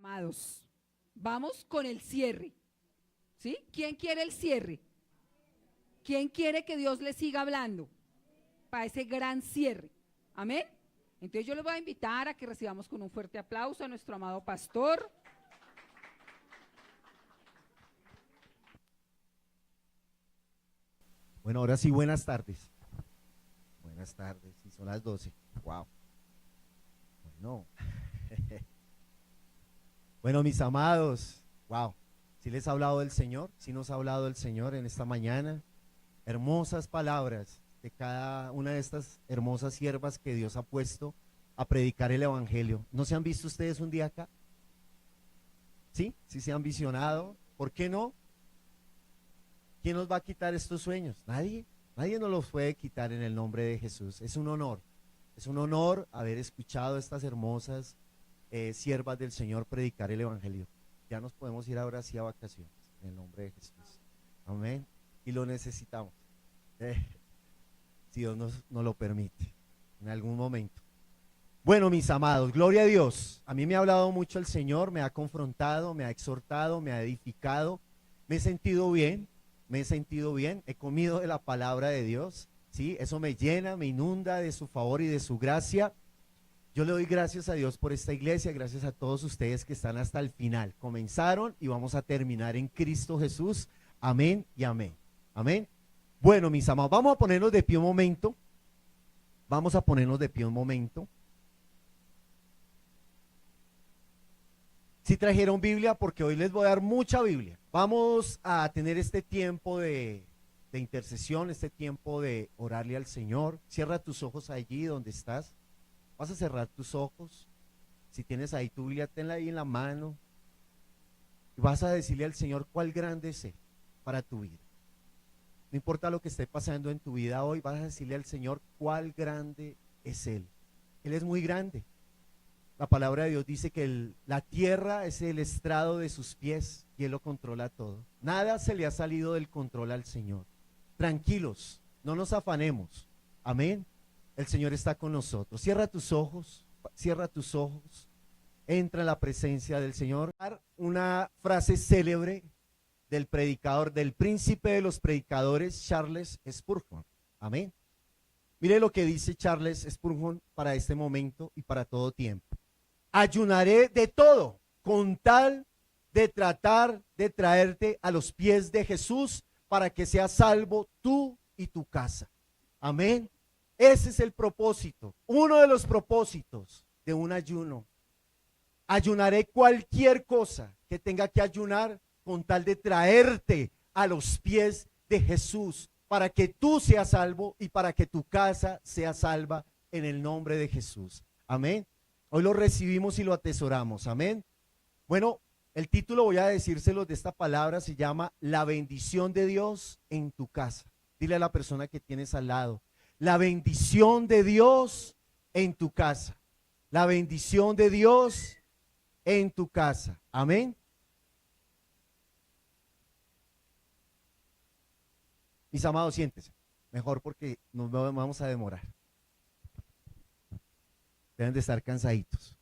Amados, vamos con el cierre, ¿sí? ¿Quién quiere el cierre? ¿Quién quiere que Dios le siga hablando para ese gran cierre? Amén. Entonces yo les voy a invitar a que recibamos con un fuerte aplauso a nuestro amado pastor. Bueno, ahora sí, buenas tardes. Buenas tardes, y son las 12. Wow. Bueno. Bueno, mis amados, wow. ¿Sí les ha hablado del Señor? ¿Sí nos ha hablado del Señor en esta mañana? Hermosas palabras de cada una de estas hermosas siervas que Dios ha puesto a predicar el Evangelio. ¿No se han visto ustedes un día acá? ¿Sí? ¿Sí se han visionado? ¿Por qué no? ¿Quién nos va a quitar estos sueños? Nadie. Nadie nos los puede quitar en el nombre de Jesús. Es un honor. Es un honor haber escuchado a estas hermosas siervas del Señor predicar el Evangelio. Ya nos podemos ir ahora sí a vacaciones en el nombre de Jesús. Amén. Y lo necesitamos. Si Dios nos lo permite en algún momento. Bueno, mis amados, gloria a Dios. A mí me ha hablado mucho el Señor, me ha confrontado, me ha exhortado, me ha edificado. Me he sentido bien. Me he sentido bien, he comido de la palabra de Dios, ¿sí? Eso me llena, me inunda de su favor y de su gracia. Yo le doy gracias a Dios por esta iglesia, gracias a todos ustedes que están hasta el final. Comenzaron y vamos a terminar en Cristo Jesús. Amén y amén. Amén. Bueno, mis amados, vamos a ponernos de pie un momento. Vamos a ponernos de pie un momento. Si trajeron Biblia, porque hoy les voy a dar mucha Biblia. Vamos a tener este tiempo de intercesión, este tiempo de orarle al Señor. Cierra tus ojos allí donde estás. Vas a cerrar tus ojos. Si tienes ahí tu Biblia, tenla ahí en la mano. Y vas a decirle al Señor cuál grande es Él para tu vida. No importa lo que esté pasando en tu vida hoy, vas a decirle al Señor cuál grande es Él. Él es muy grande. La palabra de Dios dice que la tierra es el estrado de sus pies y Él lo controla todo. Nada se le ha salido del control al Señor. Tranquilos, no nos afanemos. Amén. El Señor está con nosotros. Cierra tus ojos, cierra tus ojos. Entra en la presencia del Señor. Una frase célebre del predicador, del príncipe de los predicadores, Charles Spurgeon. Amén. Mire lo que dice Charles Spurgeon para este momento y para todo tiempo. Ayunaré de todo con tal de tratar de traerte a los pies de Jesús para que seas salvo tú y tu casa. Amén. Ese es el propósito, uno de los propósitos de un ayuno. Ayunaré cualquier cosa que tenga que ayunar con tal de traerte a los pies de Jesús para que tú seas salvo y para que tu casa sea salva en el nombre de Jesús. Amén. Hoy lo recibimos y lo atesoramos, amén. Bueno, el título voy a decírselos de esta palabra, se llama La bendición de Dios en tu casa. Dile a la persona que tienes al lado, la bendición de Dios en tu casa. La bendición de Dios en tu casa, amén. Mis amados, siéntense, mejor porque nos vamos a demorar. Deben de estar cansaditos.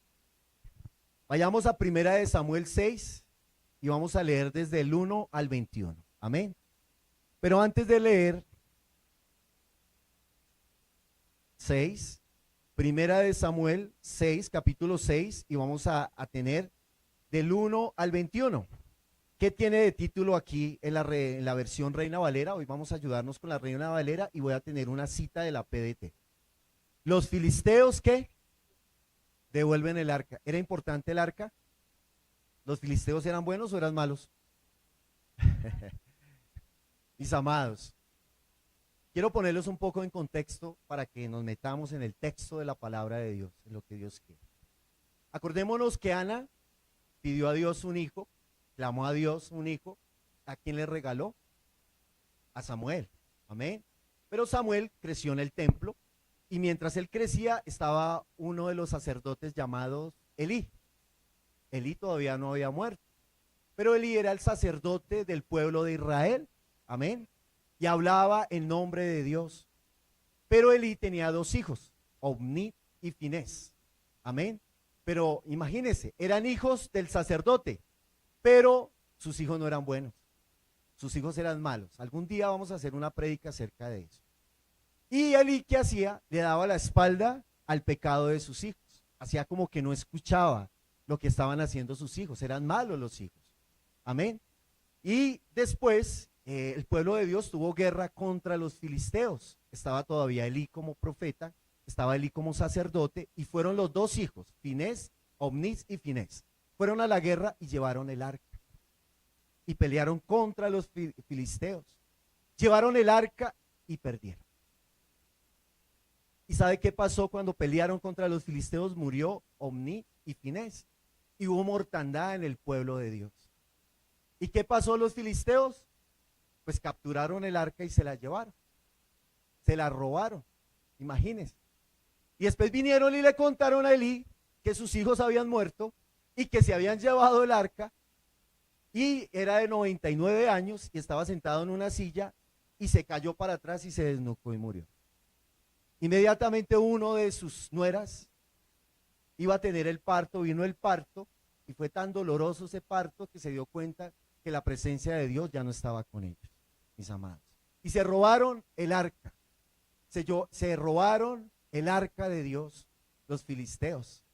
Vayamos a 1 Samuel 6 y vamos a leer desde el 1 al 21. Amén. Pero antes de leer 6, 1 Samuel 6, capítulo 6, y vamos a tener del 1 al 21. ¿Qué tiene de título aquí en la versión Reina Valera? Hoy vamos a ayudarnos con la Reina Valera y voy a tener una cita de la PDT. Los filisteos, ¿qué? Devuelven el arca. ¿Era importante el arca? ¿Los filisteos eran buenos o eran malos? Mis amados, quiero ponerlos un poco en contexto para que nos metamos en el texto de la palabra de Dios, en lo que Dios quiere. Acordémonos que Ana pidió a Dios un hijo, clamó a Dios un hijo. ¿A quién le regaló? A Samuel. Amén. Pero Samuel creció en el templo. Y mientras él crecía, estaba uno de los sacerdotes llamados Elí. Elí todavía no había muerto, pero Elí era el sacerdote del pueblo de Israel. Amén. Y hablaba en nombre de Dios. Pero Elí tenía dos hijos, Ofni y Finés. Amén. Pero imagínense, eran hijos del sacerdote, pero sus hijos no eran buenos, sus hijos eran malos. Algún día vamos a hacer una prédica acerca de eso. Y Elí, ¿qué hacía? Le daba la espalda al pecado de sus hijos, hacía como que no escuchaba lo que estaban haciendo sus hijos, eran malos los hijos. Amén. Y después el pueblo de Dios tuvo guerra contra los filisteos. Estaba todavía Elí como profeta, estaba Elí como sacerdote, y fueron los dos hijos, Finés, Omnis y Finés. Fueron a la guerra y llevaron el arca. Y pelearon contra los filisteos. Llevaron el arca y perdieron. ¿Y sabe qué pasó cuando pelearon contra los filisteos? Murió Omni y Finés. Y hubo mortandad en el pueblo de Dios. ¿Y qué pasó los filisteos? Pues capturaron el arca y se la llevaron. Se la robaron. Imagínense. Y después vinieron y le contaron a Elí que sus hijos habían muerto y que se habían llevado el arca. Y era de 99 años y estaba sentado en una silla y se cayó para atrás y se desnucó y murió. Inmediatamente uno de sus nueras iba a tener el parto, vino el parto y fue tan doloroso ese parto que se dio cuenta que la presencia de Dios ya no estaba con ellos, mis amados. Y se robaron el arca, se robaron el arca de Dios, los filisteos.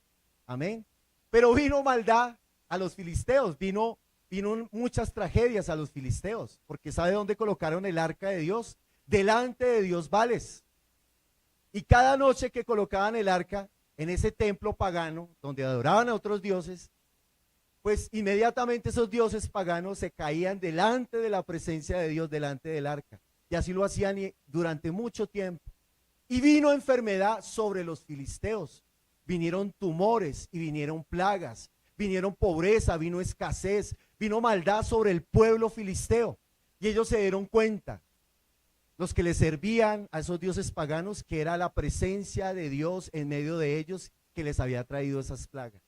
Amén. Pero vino maldad a los filisteos, vino muchas tragedias a los filisteos, porque ¿sabe dónde colocaron el arca de Dios? Delante de Dios Vales. Y cada noche que colocaban el arca en ese templo pagano, donde adoraban a otros dioses, pues inmediatamente esos dioses paganos se caían delante de la presencia de Dios, delante del arca. Y así lo hacían durante mucho tiempo. Y vino enfermedad sobre los filisteos. Vinieron tumores y vinieron plagas. Vinieron pobreza, vino escasez, vino maldad sobre el pueblo filisteo. Y ellos se dieron cuenta, los que le servían a esos dioses paganos, que era la presencia de Dios en medio de ellos que les había traído esas plagas.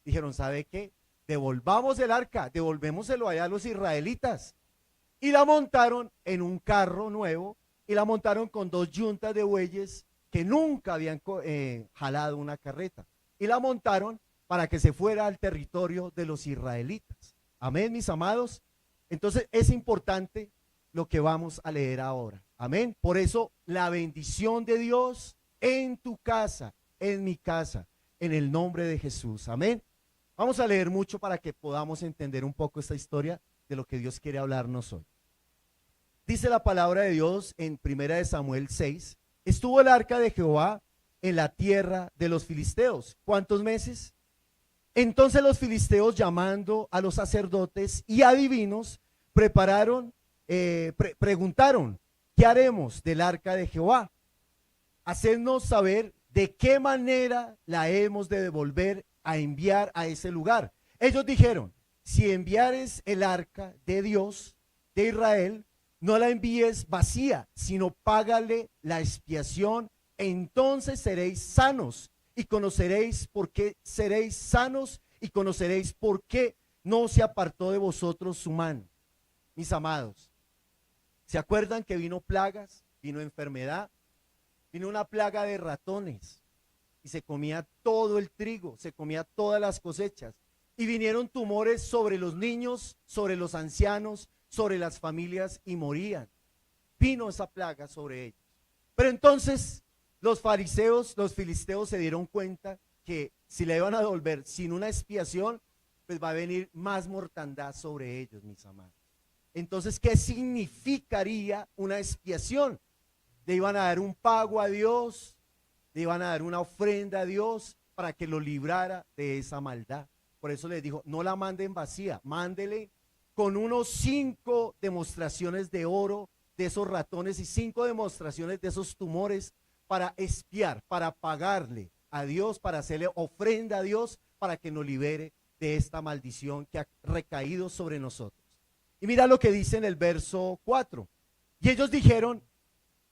Dijeron, ¿sabe qué? Devolvamos el arca, devolvémoselo allá a los israelitas. Y la montaron en un carro nuevo y la montaron con 2 yuntas de bueyes que nunca habían jalado una carreta. Y la montaron para que se fuera al territorio de los israelitas. Amén, mis amados. Entonces es importante lo que vamos a leer ahora. Amén. Por eso la bendición de Dios en tu casa, en mi casa, en el nombre de Jesús. Amén. Vamos a leer mucho para que podamos entender un poco esta historia de lo que Dios quiere hablarnos hoy. Dice la palabra de Dios en 1 Samuel 6, estuvo el arca de Jehová en la tierra de los filisteos. ¿Cuántos meses? Entonces los filisteos, llamando a los sacerdotes y adivinos, preguntaron, ¿qué haremos del arca de Jehová? Hacednos saber de qué manera la hemos de devolver a enviar a ese lugar. Ellos dijeron, si enviares el arca de Dios, de Israel, no la envíes vacía, sino págale la expiación, entonces seréis sanos y conoceréis por qué seréis sanos y conoceréis por qué no se apartó de vosotros su mano. Mis amados, ¿se acuerdan que vino plagas, vino enfermedad, vino una plaga de ratones y se comía todo el trigo, se comía todas las cosechas y vinieron tumores sobre los niños, sobre los ancianos, sobre las familias y morían? Vino esa plaga sobre ellos. Pero entonces los fariseos, los filisteos se dieron cuenta que si le iban a devolver sin una expiación, pues va a venir más mortandad sobre ellos, mis amados. Entonces, ¿qué significaría una expiación? Le iban a dar un pago a Dios, le iban a dar una ofrenda a Dios para que lo librara de esa maldad. Por eso les dijo, no la manden vacía, mándele con unos 5 demostraciones de oro de esos ratones y 5 demostraciones de esos tumores para expiar, para pagarle a Dios, para hacerle ofrenda a Dios, para que nos libere de esta maldición que ha recaído sobre nosotros. Y mira lo que dice en el verso 4. Y ellos dijeron,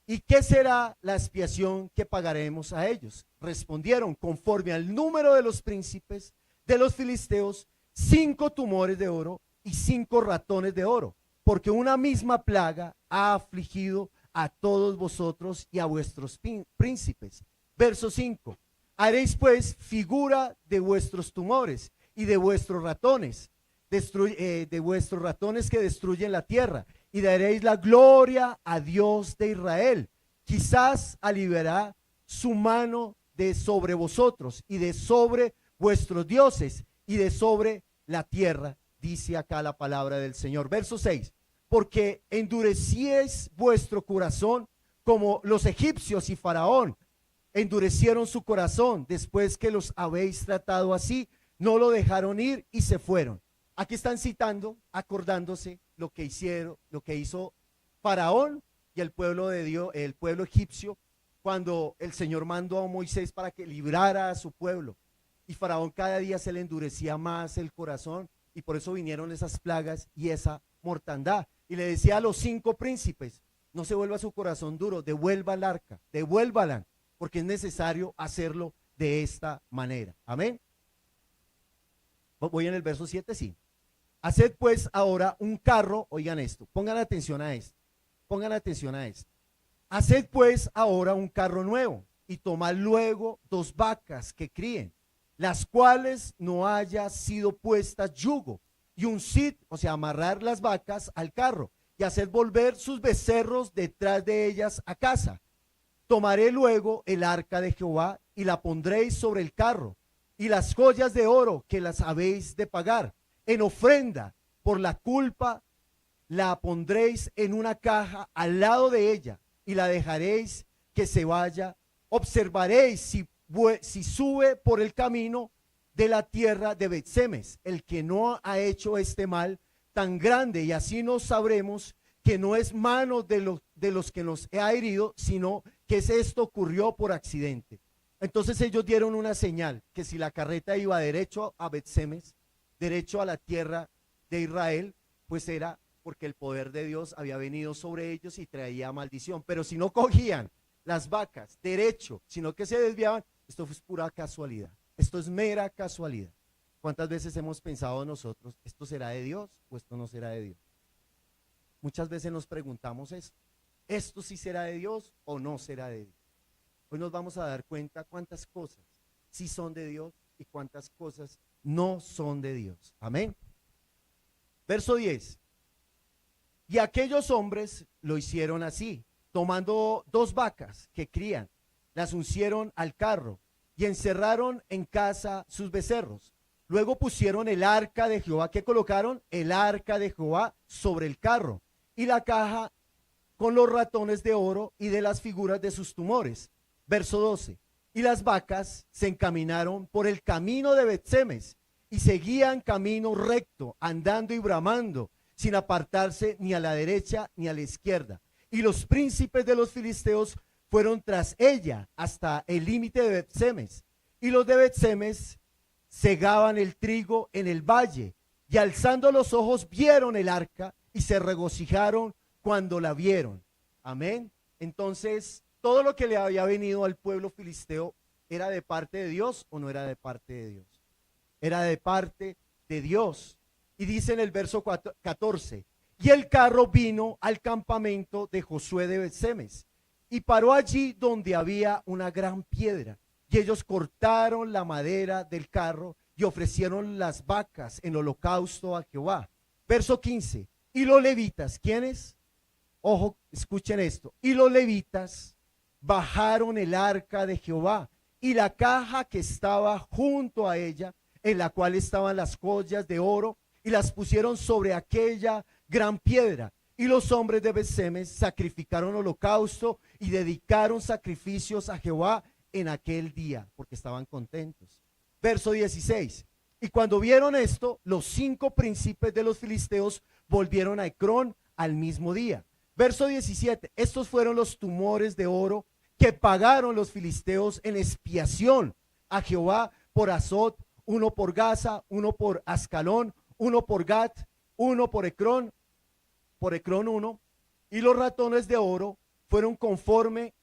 ¿y qué será la expiación que pagaremos a ellos? Respondieron, conforme al número de los príncipes de los filisteos, 5 tumores de oro y 5 ratones de oro, porque una misma plaga ha afligido a todos vosotros y a vuestros príncipes. Verso 5. Haréis pues figura de vuestros tumores y de vuestros ratones, de vuestros ratones que destruyen la tierra, y daréis la gloria a Dios de Israel. Quizás aliviará su mano de sobre vosotros y de sobre vuestros dioses y de sobre la tierra, dice acá la palabra del Señor. Verso 6, porque endurecíais vuestro corazón como los egipcios y Faraón endurecieron su corazón después que los habéis tratado así, no lo dejaron ir y se fueron. Aquí están citando, acordándose lo que hicieron, lo que hizo Faraón y el pueblo de Dios, el pueblo egipcio, cuando el Señor mandó a Moisés para que librara a su pueblo. Y Faraón cada día se le endurecía más el corazón y por eso vinieron esas plagas y esa mortandad. Y le decía a los 5 príncipes, no se vuelva su corazón duro, devuelva el arca, devuélvala, porque es necesario hacerlo de esta manera. Amén. Voy en el verso 7, sí. Haced pues ahora un carro, oigan esto, pongan atención a esto, pongan atención a esto. Haced pues ahora un carro nuevo y tomad luego 2 vacas que críen, las cuales no haya sido puestas yugo, y uncid, o sea, amarrar las vacas al carro, y haced volver sus becerros detrás de ellas a casa. Tomaré luego el arca de Jehová y la pondréis sobre el carro, y las joyas de oro que las habéis de pagar en ofrenda por la culpa la pondréis en una caja al lado de ella y la dejaréis que se vaya. Observaréis si sube por el camino de la tierra de Bet-Semes, el que no ha hecho este mal tan grande, y así no sabremos que no es mano de los que nos ha herido, sino que esto ocurrió por accidente. Entonces ellos dieron una señal, que si la carreta iba derecho a Bet-Semes, derecho a la tierra de Israel, pues era porque el poder de Dios había venido sobre ellos y traía maldición. Pero si no cogían las vacas derecho, sino que se desviaban, esto es pura casualidad, esto es mera casualidad. ¿Cuántas veces hemos pensado nosotros, esto será de Dios o esto no será de Dios? Muchas veces nos preguntamos esto sí será de Dios o no será de Dios. Hoy nos vamos a dar cuenta cuántas cosas sí son de Dios y cuántas cosas no son de Dios. Amén. Verso 10. Y aquellos hombres lo hicieron así, tomando 2 vacas que crían, las uncieron al carro y encerraron en casa sus becerros. Luego pusieron el arca de Jehová, que colocaron el arca de Jehová sobre el carro y la caja con los ratones de oro y de las figuras de sus tumores. Verso 12. Y las vacas se encaminaron por el camino de Bet-Semes y seguían camino recto, andando y bramando, sin apartarse ni a la derecha ni a la izquierda. Y los príncipes de los filisteos fueron tras ella hasta el límite de Bet-Semes. Y los de Bet-Semes segaban el trigo en el valle, y alzando los ojos vieron el arca y se regocijaron cuando la vieron. Amén. Entonces, todo lo que le había venido al pueblo filisteo, ¿era de parte de Dios o no era de parte de Dios? Era de parte de Dios. Y dice en el verso 14, y el carro vino al campamento de Josué de Bet-Semes y paró allí donde había una gran piedra. Y ellos cortaron la madera del carro y ofrecieron las vacas en holocausto a Jehová. Verso 15, y los levitas, ¿quiénes? Ojo, escuchen esto. Y los levitas bajaron el arca de Jehová y la caja que estaba junto a ella, en la cual estaban las joyas de oro, y las pusieron sobre aquella gran piedra. Y los hombres de Bet-Semes sacrificaron holocausto y dedicaron sacrificios a Jehová en aquel día, porque estaban contentos. Verso 16. Y cuando vieron esto, los 5 príncipes de los filisteos volvieron a Ecrón al mismo día. Verso 17. Estos fueron los tumores de oro que pagaron los filisteos en expiación a Jehová por Azot, uno por Gaza, uno por Ascalón, uno por Gat, uno por Ecrón 1, y los ratones de oro fueron conforme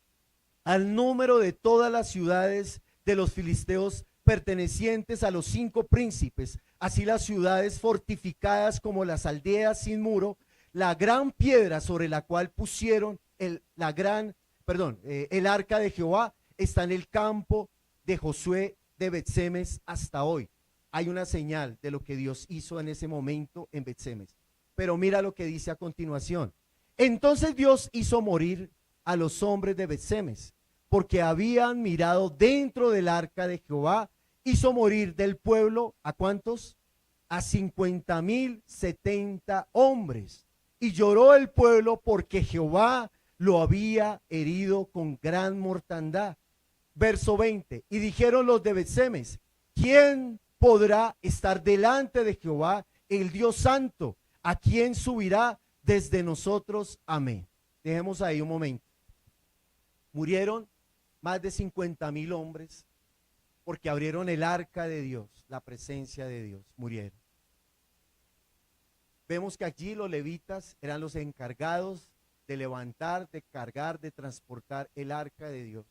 al número de todas las ciudades de los filisteos pertenecientes a los 5 príncipes, así las ciudades fortificadas como las aldeas sin muro, la gran piedra sobre la cual pusieron el arca de Jehová está en el campo de Josué de Bet-Semes hasta hoy. Hay una señal de lo que Dios hizo en ese momento en Bet-Semes. Pero mira lo que dice a continuación. Entonces Dios hizo morir a los hombres de Bet-Semes, porque habían mirado dentro del arca de Jehová. Hizo morir del pueblo, ¿a cuántos? A 50,070 hombres. Y lloró el pueblo porque Jehová lo había herido con gran mortandad. Verso 20. Y dijeron los de Bet-Semes: ¿quién podrá estar delante de Jehová, el Dios santo? ¿A quién subirá desde nosotros? Amén. Dejemos ahí un momento. Murieron más de 50,000 hombres porque abrieron el arca de Dios, la presencia de Dios. Murieron. Vemos que allí los levitas eran los encargados de levantar, de cargar, de transportar el arca de Dios.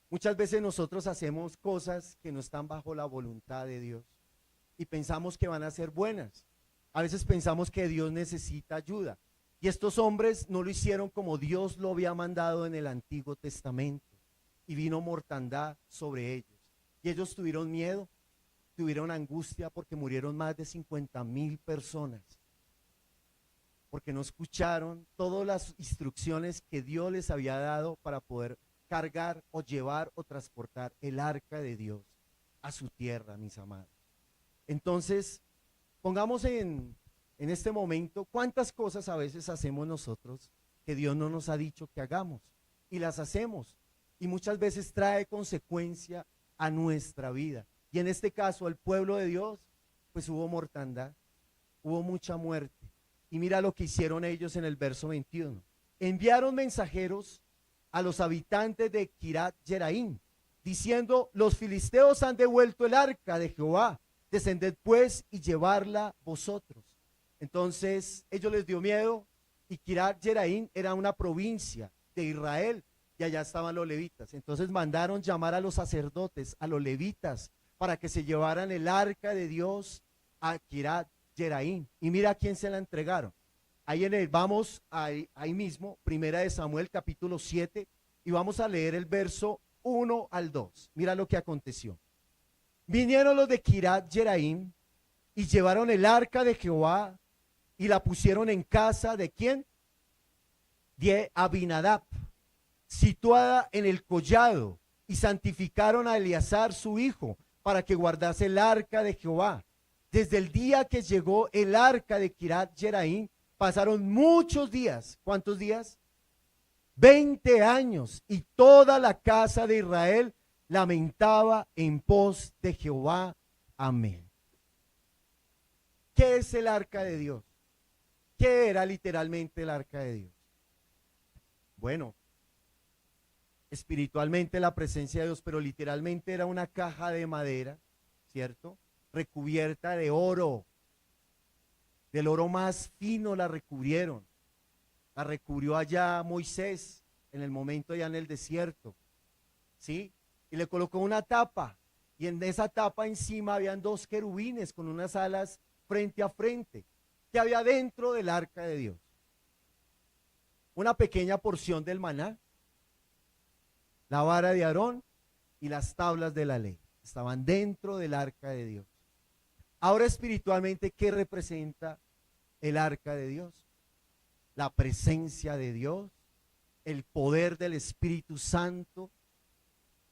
Muchas veces nosotros hacemos cosas que no están bajo la voluntad de Dios y pensamos que van a ser buenas. A veces pensamos que Dios necesita ayuda. Y estos hombres no lo hicieron como Dios lo había mandado en el Antiguo Testamento. Y vino mortandad sobre ellos. Y ellos tuvieron miedo, tuvieron angustia porque murieron más de 50,000 personas. Porque no escucharon todas las instrucciones que Dios les había dado para poder cargar o llevar o transportar el arca de Dios a su tierra, mis amados. Entonces, pongamos en este momento cuántas cosas a veces hacemos nosotros que Dios no nos ha dicho que hagamos y las hacemos y muchas veces trae consecuencia a nuestra vida. Y en este caso al pueblo de Dios, pues hubo mortandad, hubo mucha muerte. Y mira lo que hicieron ellos en el verso 21. Enviaron mensajeros a los habitantes de Kirat Jeraim, diciendo: los filisteos han devuelto el arca de Jehová, descended pues y llevarla vosotros. Entonces ellos les dio miedo y Kirat Jeraim era una provincia de Israel y allá estaban los levitas. Entonces mandaron llamar a los sacerdotes, a los levitas, para que se llevaran el arca de Dios a Kirat Jeraim. Y mira a quién se la entregaron. Ahí vamos ahí mismo, Primera de Samuel capítulo 7, y vamos a leer el verso 1 al 2. Mira lo que aconteció. Vinieron los de Kirat Jeraim y llevaron el arca de Jehová y la pusieron en casa ¿de quién? De Abinadab, situada en el collado, y santificaron a Eleazar su hijo para que guardase el arca de Jehová. Desde el día que llegó el arca de Kirat Jeraim, pasaron muchos días. ¿Cuántos días? 20 años. Y toda la casa de Israel lamentaba en pos de Jehová. Amén. ¿Qué es el arca de Dios? ¿Qué era literalmente el arca de Dios? Bueno, espiritualmente la presencia de Dios, pero literalmente era una caja de madera, ¿cierto? Recubierta de oro. Del oro más fino la recubrieron. La recubrió allá Moisés en el momento allá en el desierto, ¿sí? Y le colocó una tapa, y en esa tapa encima habían 2 querubines con unas alas frente a frente, que había dentro del arca de Dios. Una pequeña porción del maná, la vara de Aarón y las tablas de la ley estaban dentro del arca de Dios. Ahora espiritualmente, ¿qué representa el arca de Dios? La presencia de Dios, el poder del Espíritu Santo,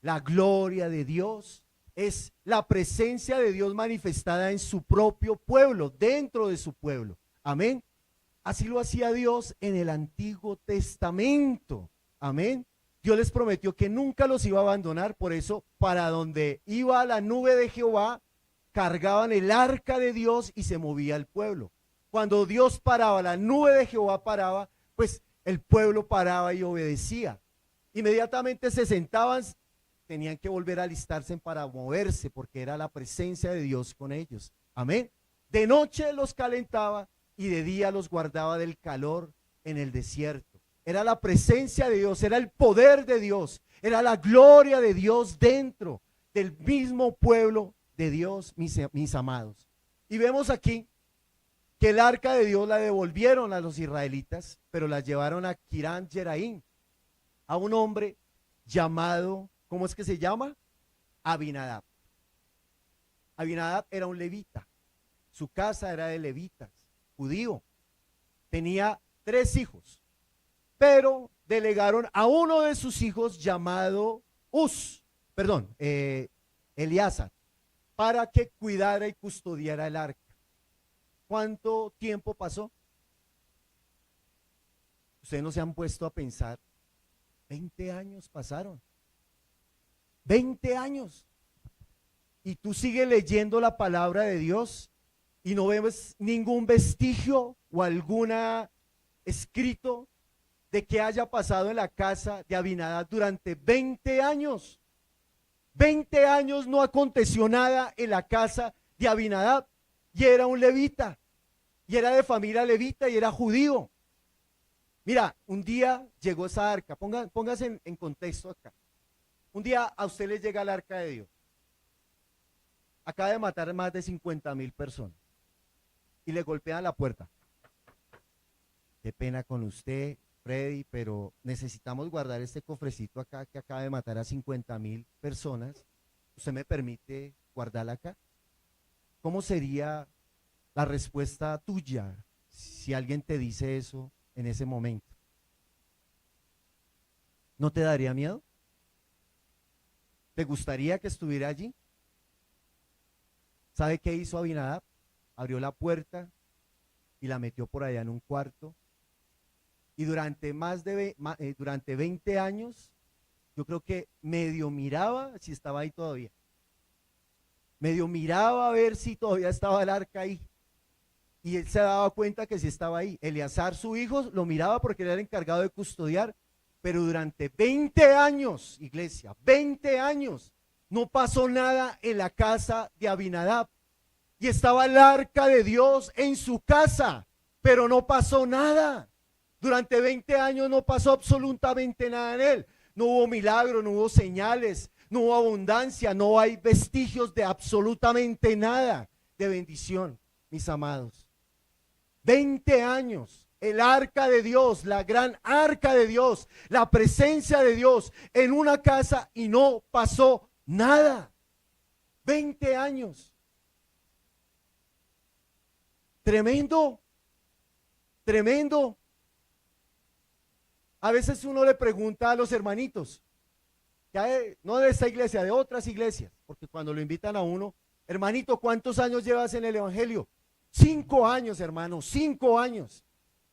la gloria de Dios. Es la presencia de Dios manifestada en su propio pueblo, dentro de su pueblo. Amén. Así lo hacía Dios en el Antiguo Testamento. Amén. Dios les prometió que nunca los iba a abandonar, por eso para donde iba la nube de Jehová, cargaban el arca de Dios y se movía el pueblo. Cuando Dios paraba, la nube de Jehová paraba, pues el pueblo paraba y obedecía. Inmediatamente se sentaban, tenían que volver a alistarse para moverse, porque era la presencia de Dios con ellos. Amén. De noche los calentaba y de día los guardaba del calor en el desierto. Era la presencia de Dios, era el poder de Dios, era la gloria de Dios dentro del mismo pueblo de Dios, mis amados. Y vemos aquí que el arca de Dios la devolvieron a los israelitas, pero la llevaron a Kirat Jeraim, a un hombre llamado, ¿cómo es que se llama? Abinadab. Abinadab era un levita, su casa era de levitas, judío. Tenía 3 hijos, pero delegaron a uno de sus hijos llamado Eleazar, para que cuidara y custodiara el arca. ¿Cuánto tiempo pasó? Ustedes no se han puesto a pensar. 20 años pasaron. 20 años. Y tú sigues leyendo la palabra de Dios y no ves ningún vestigio o alguna escrito de que haya pasado en la casa de Abinadab durante 20 años. 20 años no aconteció nada en la casa de Abinadab, y era un levita, y era de familia levita, y era judío. Mira, un día llegó esa arca, póngase en contexto acá. Un día a usted le llega el arca de Dios. Acaba de matar más de 50,000 personas y le golpean la puerta. Qué pena con usted, Freddy, pero necesitamos guardar este cofrecito acá que acaba de matar a 50,000 personas. ¿Usted me permite guardarla acá? ¿Cómo sería la respuesta tuya si alguien te dice eso en ese momento? ¿No te daría miedo? ¿Te gustaría que estuviera allí? ¿Sabe qué hizo Abinadab? Abrió la puerta y la metió por allá en un cuarto. Y durante 20 años, yo creo que medio miraba si estaba ahí todavía. Medio miraba a ver si todavía estaba el arca ahí. Y él se daba cuenta que sí estaba ahí. Eleazar, su hijo, lo miraba porque él era encargado de custodiar. Pero durante 20 años, iglesia, 20 años, no pasó nada en la casa de Abinadab. Y estaba el arca de Dios en su casa, pero no pasó nada. Durante 20 años no pasó absolutamente nada en él. No hubo milagro, no hubo señales, no hubo abundancia, no hay vestigios de absolutamente nada de bendición, mis amados. 20 años, el arca de Dios, la gran arca de Dios, la presencia de Dios en una casa y no pasó nada. 20 años. Tremendo, tremendo. A veces uno le pregunta a los hermanitos, no de esta iglesia, de otras iglesias, porque cuando lo invitan a uno, hermanito, ¿cuántos años llevas en el evangelio? 5 años, hermano, 5 años.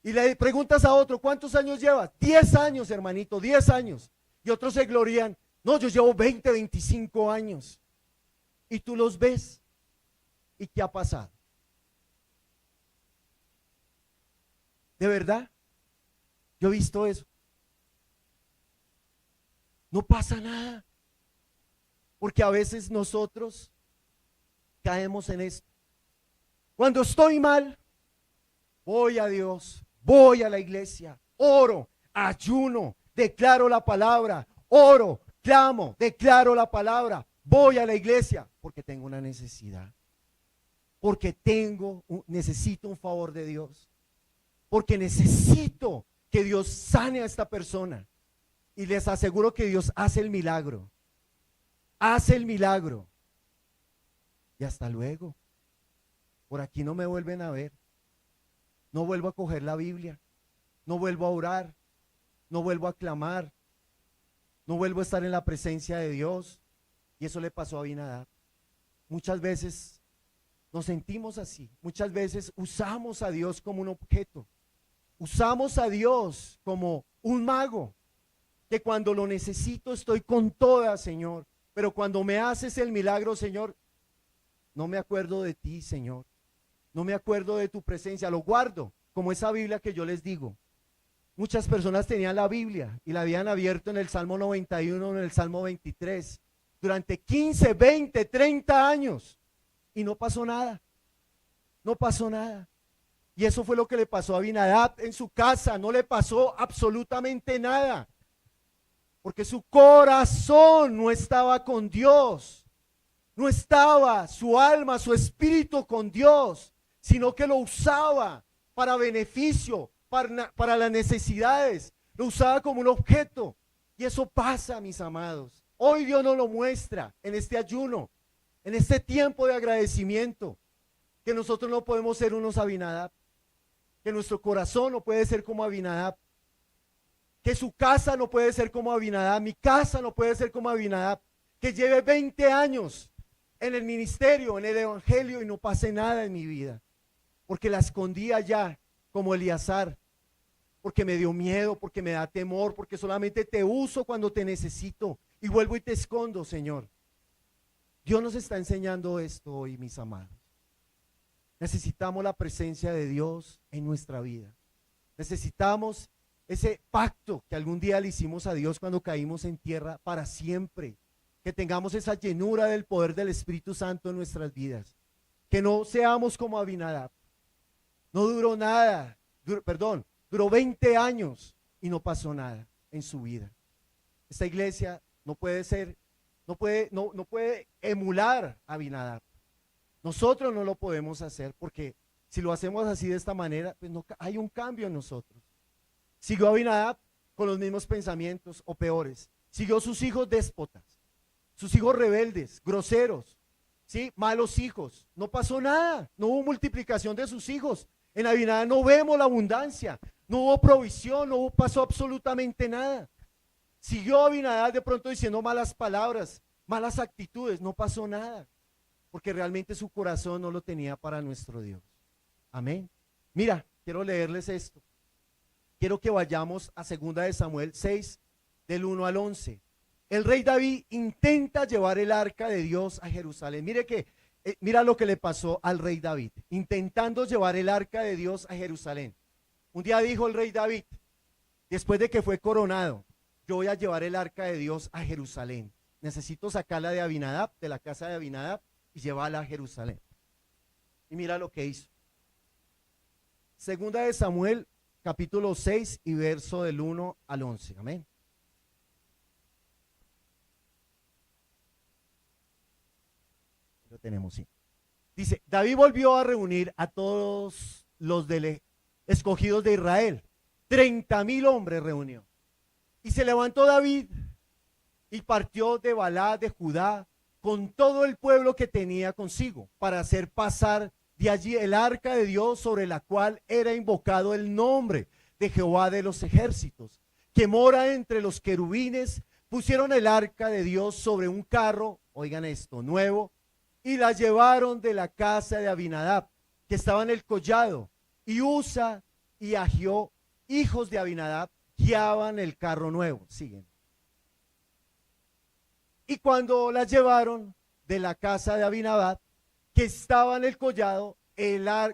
Y le preguntas a otro, ¿cuántos años llevas? 10 años, hermanito, 10 años. Y otros se glorían, no, yo llevo 20, 25 años. Y tú los ves. ¿Y qué ha pasado? ¿De verdad? Yo he visto eso. No pasa nada. Porque a veces nosotros caemos en esto. Cuando estoy mal, voy a Dios, voy a la iglesia, oro, ayuno, declaro la palabra, oro, clamo, declaro la palabra, voy a la iglesia porque tengo una necesidad, porque necesito un favor de Dios, porque necesito que Dios sane a esta persona. Y les aseguro que Dios hace el milagro, hace el milagro. Y hasta luego. Por aquí no me vuelven a ver. No vuelvo a coger la Biblia. No vuelvo a orar. No vuelvo a clamar. No vuelvo a estar en la presencia de Dios. Y eso le pasó a Abinadab. Muchas veces nos sentimos así. Muchas veces usamos a Dios como un objeto. Usamos a Dios como un mago, que cuando lo necesito estoy con toda, Señor. Pero cuando me haces el milagro, Señor, no me acuerdo de ti, Señor. No me acuerdo de tu presencia. Lo guardo como esa Biblia que yo les digo. Muchas personas tenían la Biblia y la habían abierto en el Salmo 91, en el Salmo 23, durante 15, 20, 30 años. Y no pasó nada. No pasó nada. Y eso fue lo que le pasó a Abinadab en su casa. No le pasó absolutamente nada. Porque su corazón no estaba con Dios. No estaba su alma, su espíritu con Dios, sino que lo usaba para beneficio, para las necesidades. Lo usaba como un objeto. Y eso pasa, mis amados. Hoy Dios nos lo muestra en este ayuno, en este tiempo de agradecimiento, que nosotros no podemos ser unos Abinadab, que nuestro corazón no puede ser como Abinadab, que su casa no puede ser como Abinadab, mi casa no puede ser como Abinadab, que lleve 20 años en el ministerio, en el evangelio y no pase nada en mi vida, porque la escondí allá como Eleazar, porque me dio miedo, porque me da temor, porque solamente te uso cuando te necesito y vuelvo y te escondo, Señor. Dios nos está enseñando esto hoy, mis amados. Necesitamos la presencia de Dios en nuestra vida. Necesitamos ese pacto que algún día le hicimos a Dios cuando caímos en tierra para siempre. Que tengamos esa llenura del poder del Espíritu Santo en nuestras vidas. Que no seamos como Abinadab. No duró nada, duró 20 años y no pasó nada en su vida. Esta iglesia no puede emular a Abinadab. Nosotros no lo podemos hacer porque si lo hacemos así de esta manera, pues no hay un cambio en nosotros. Siguió Abinadab con los mismos pensamientos o peores. Siguió sus hijos déspotas, sus hijos rebeldes, groseros, ¿sí? Malos hijos. No pasó nada, no hubo multiplicación de sus hijos. En Abinadab no vemos la abundancia, no hubo provisión, no pasó absolutamente nada. Siguió Abinadab de pronto diciendo malas palabras, malas actitudes, no pasó nada, porque realmente su corazón no lo tenía para nuestro Dios. Amén. Mira, quiero leerles esto. Quiero que vayamos a 2 de Samuel 6, del 1 al 11. El rey David intenta llevar el arca de Dios a Jerusalén. Mira lo que le pasó al rey David, intentando llevar el arca de Dios a Jerusalén. Un día dijo el rey David, después de que fue coronado, yo voy a llevar el arca de Dios a Jerusalén. Necesito sacarla de Abinadab, de la casa de Abinadab, y llevarla a Jerusalén. Y mira lo que hizo. 2 de Samuel, capítulo 6 y verso del 1 al 11. Amén. Lo tenemos, sí. Dice, David volvió a reunir a todos los escogidos de Israel. 30,000 hombres reunió. Y se levantó David y partió de Balá de Judá con todo el pueblo que tenía consigo para hacer pasar de allí el arca de Dios, sobre la cual era invocado el nombre de Jehová de los ejércitos, que mora entre los querubines. Pusieron el arca de Dios sobre un carro, oigan esto, nuevo, y la llevaron de la casa de Abinadab, que estaba en el collado, y Usa y Ahió, hijos de Abinadab, guiaban el carro nuevo. Siguen. Y cuando la llevaron de la casa de Abinadab, que estaba en el collado,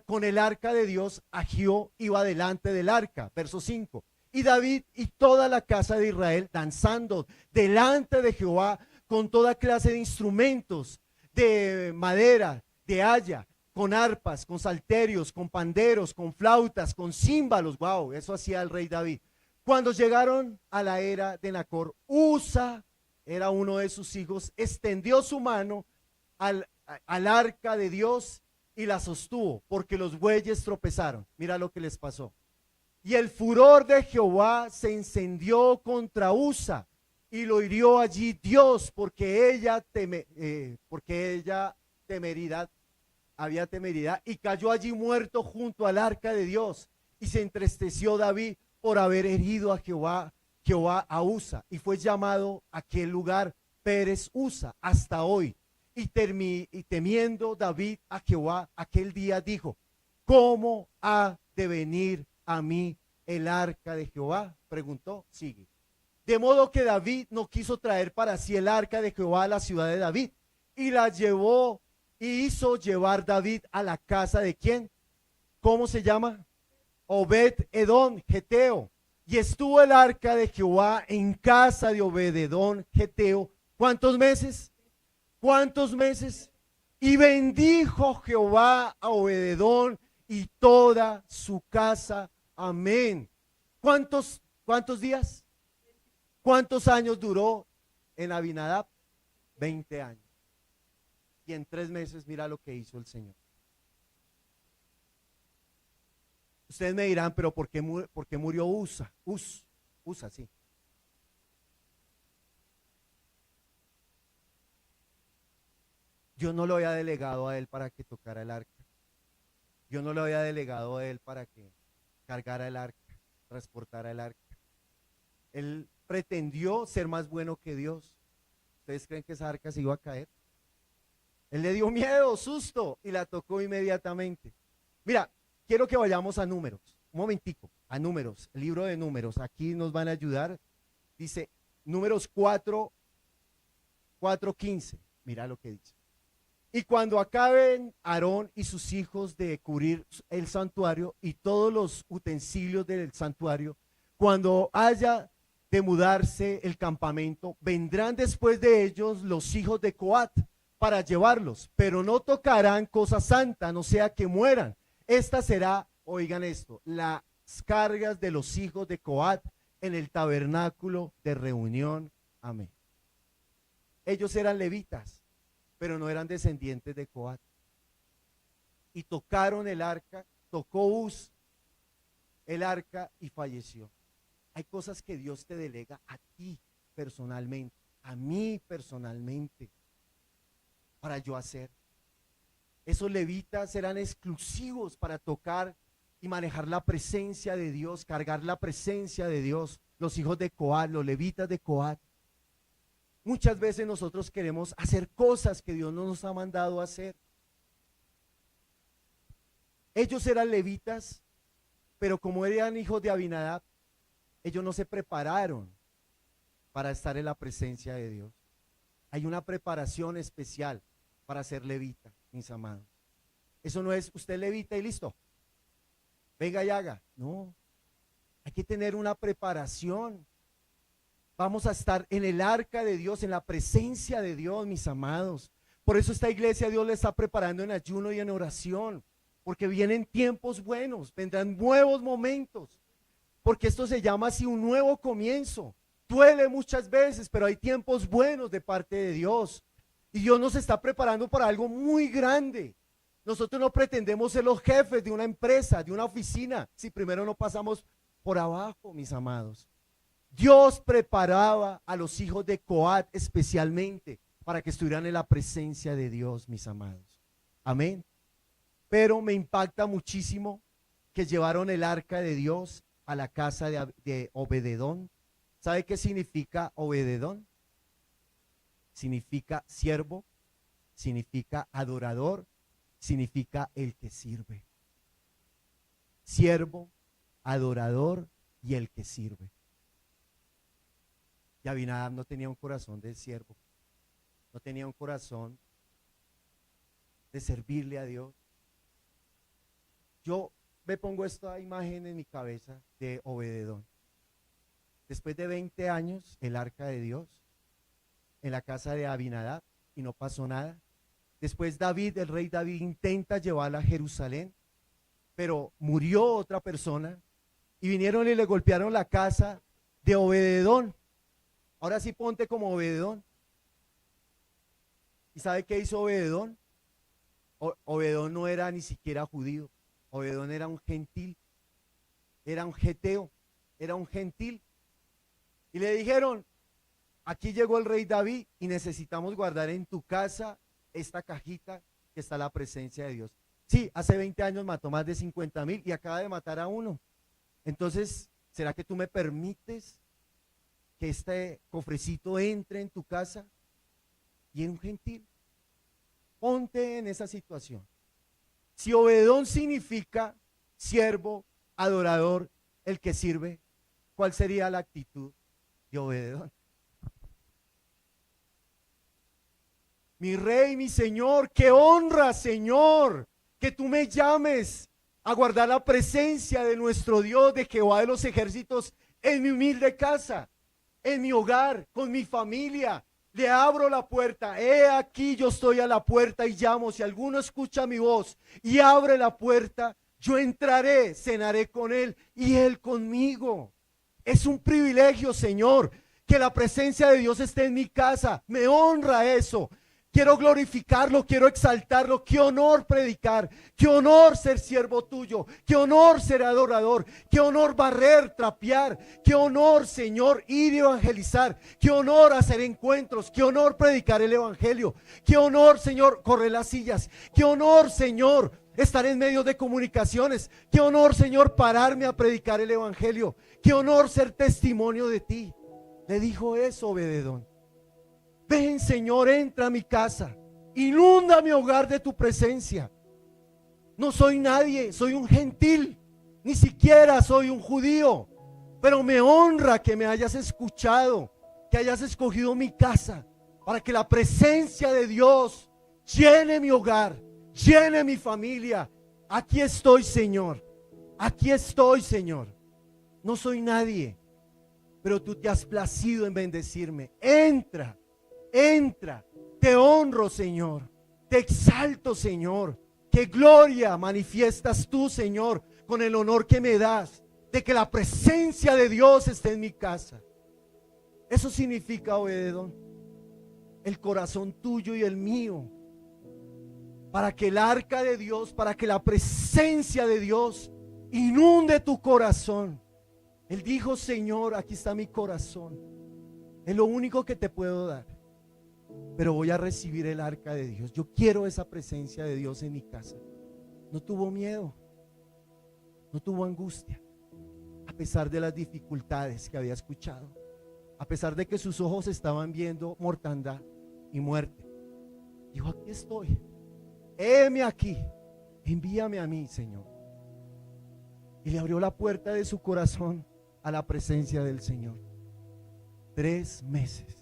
con el arca de Dios, Ahió iba delante del arca. Verso 5. Y David y toda la casa de Israel danzando delante de Jehová con toda clase de instrumentos de madera, de haya, con arpas, con salterios, con panderos, con flautas, con címbalos. Wow, eso hacía el rey David. Cuando llegaron a la era de Nacor, Usa, era uno de sus hijos, extendió su mano al arca de Dios y la sostuvo, porque los bueyes tropezaron. Mira lo que les pasó. Y el furor de Jehová se encendió contra Usa y lo hirió allí Dios, porque había temeridad, y cayó allí muerto junto al arca de Dios. Y se entristeció David por haber herido a Jehová a Usa, y fue llamado aquel lugar Pérez Usa hasta hoy. Y temiendo David a Jehová aquel día dijo, ¿cómo ha de venir a mí el arca de Jehová? Preguntó, sigue. De modo que David no quiso traer para sí el arca de Jehová a la ciudad de David, y la llevó y hizo llevar David a la casa de ¿quién? ¿Cómo se llama? Obed-edom, Geteo. Y estuvo el arca de Jehová en casa de Obed-edom, Geteo. ¿Cuántos meses? ¿Cuántos meses? Y bendijo Jehová a Obed-edom y toda su casa. Amén. ¿Cuántos días? ¿Cuántos años duró en Abinadab? 20 años. Y en 3 meses mira lo que hizo el Señor. Ustedes me dirán, pero ¿por qué murió Usa? Usa, sí. Dios no lo había delegado a él para que tocara el arca. Dios no lo había delegado a él para que cargara el arca, transportara el arca. Él pretendió ser más bueno que Dios. ¿Ustedes creen que esa arca se iba a caer? Él le dio miedo, susto, y la tocó inmediatamente. Mira, quiero que vayamos a Números, un momentico, a Números, el libro de Números. Aquí nos van a ayudar. Dice Números 4:15. Mira lo que dice. Y cuando acaben Aarón y sus hijos de cubrir el santuario y todos los utensilios del santuario, cuando haya de mudarse el campamento, vendrán después de ellos los hijos de Coat para llevarlos, pero no tocarán cosa santa, no sea que mueran. Esta será, oigan esto, las cargas de los hijos de Coat en el tabernáculo de reunión. Amén. Ellos eran levitas, pero no eran descendientes de Coat. Y tocaron el arca, tocó Uz el arca y falleció. Hay cosas que Dios te delega a ti personalmente, a mí personalmente, para yo hacer. Esos levitas eran exclusivos para tocar y manejar la presencia de Dios, cargar la presencia de Dios. Los hijos de Coat, los levitas de Coat. Muchas veces nosotros queremos hacer cosas que Dios no nos ha mandado a hacer. Ellos eran levitas, pero como eran hijos de Abinadab, ellos no se prepararon para estar en la presencia de Dios. Hay una preparación especial para ser levita, mis amados. Eso no es usted levita y listo. Venga y haga. No, hay que tener una preparación. Vamos a estar en el arca de Dios, en la presencia de Dios, mis amados. Por eso esta iglesia Dios le está preparando en ayuno y en oración, porque vienen tiempos buenos, vendrán nuevos momentos, porque esto se llama así un nuevo comienzo. Duele muchas veces, pero hay tiempos buenos de parte de Dios. Y Dios nos está preparando para algo muy grande. Nosotros no pretendemos ser los jefes de una empresa, de una oficina, si primero no pasamos por abajo, mis amados. Dios preparaba a los hijos de Coat especialmente para que estuvieran en la presencia de Dios, mis amados. Amén. Pero me impacta muchísimo que llevaron el arca de Dios a la casa de Obededón. ¿Sabe qué significa Obededón? Significa siervo, significa adorador, significa el que sirve. Siervo, adorador y el que sirve. Y Abinadab no tenía un corazón de siervo, no tenía un corazón de servirle a Dios. Yo me pongo esta imagen en mi cabeza de Obededón. Después de 20 años, el arca de Dios, en la casa de Abinadab, y no pasó nada. Después David, el rey David, intenta llevarla a Jerusalén, pero murió otra persona, y vinieron y le golpearon la casa de Obededón. Ahora sí ponte como Obededón. ¿Y sabe qué hizo Obededón? Obededón no era ni siquiera judío. Obededón era un gentil, era un geteo, era un gentil. Y le dijeron, aquí llegó el rey David y necesitamos guardar en tu casa esta cajita que está la presencia de Dios. Sí, hace 20 años mató más de 50,000 y acaba de matar a uno. Entonces, ¿será que tú me permites que este cofrecito entre en tu casa? Y en un gentil. Ponte en esa situación. Si Obededón significa siervo, adorador, el que sirve, ¿cuál sería la actitud de Obededón? Mi rey, mi Señor, qué honra, Señor, que tú me llames a guardar la presencia de nuestro Dios, de Jehová de los ejércitos, en mi humilde casa, en mi hogar, con mi familia. Le abro la puerta, he aquí yo estoy a la puerta y llamo. Si alguno escucha mi voz y abre la puerta, yo entraré, cenaré con él y él conmigo. Es un privilegio, Señor, que la presencia de Dios esté en mi casa. Me honra eso. quiero glorificarlo, quiero exaltarlo. Qué honor predicar, qué honor ser siervo tuyo, qué honor ser adorador, qué honor barrer, trapear, qué honor, Señor, ir y evangelizar, qué honor hacer encuentros, qué honor predicar el evangelio, qué honor, Señor, correr las sillas, qué honor, Señor, estar en medios de comunicaciones, qué honor, Señor, pararme a predicar el evangelio, qué honor ser testimonio de ti. Le dijo eso Obed-edom. Ven, Señor, entra a mi casa, inunda mi hogar de tu presencia. No soy nadie, soy un gentil, ni siquiera soy un judío, pero me honra que me hayas escuchado, que hayas escogido mi casa, para que la presencia de Dios llene mi hogar, llene mi familia. Aquí estoy, Señor, aquí estoy, Señor. No soy nadie, pero tú te has placido en bendecirme. Entra. Entra, te honro, Señor, te exalto, Señor. Qué gloria manifiestas tú, Señor, con el honor que me das de que la presencia de Dios esté en mi casa. Eso significa, Obed-edom, el corazón tuyo y el mío, para que el arca de Dios, para que la presencia de Dios inunde tu corazón. Él dijo: Señor, aquí está mi corazón, es lo único que te puedo dar, pero voy a recibir el arca de Dios. Yo quiero esa presencia de Dios en mi casa. No tuvo miedo, no tuvo angustia, a pesar de las dificultades que había escuchado, a pesar de que sus ojos estaban viendo mortandad y muerte. Dijo: aquí estoy, heme aquí, envíame a mí, Señor. Y le abrió la puerta de su corazón a la presencia del Señor. 3 meses.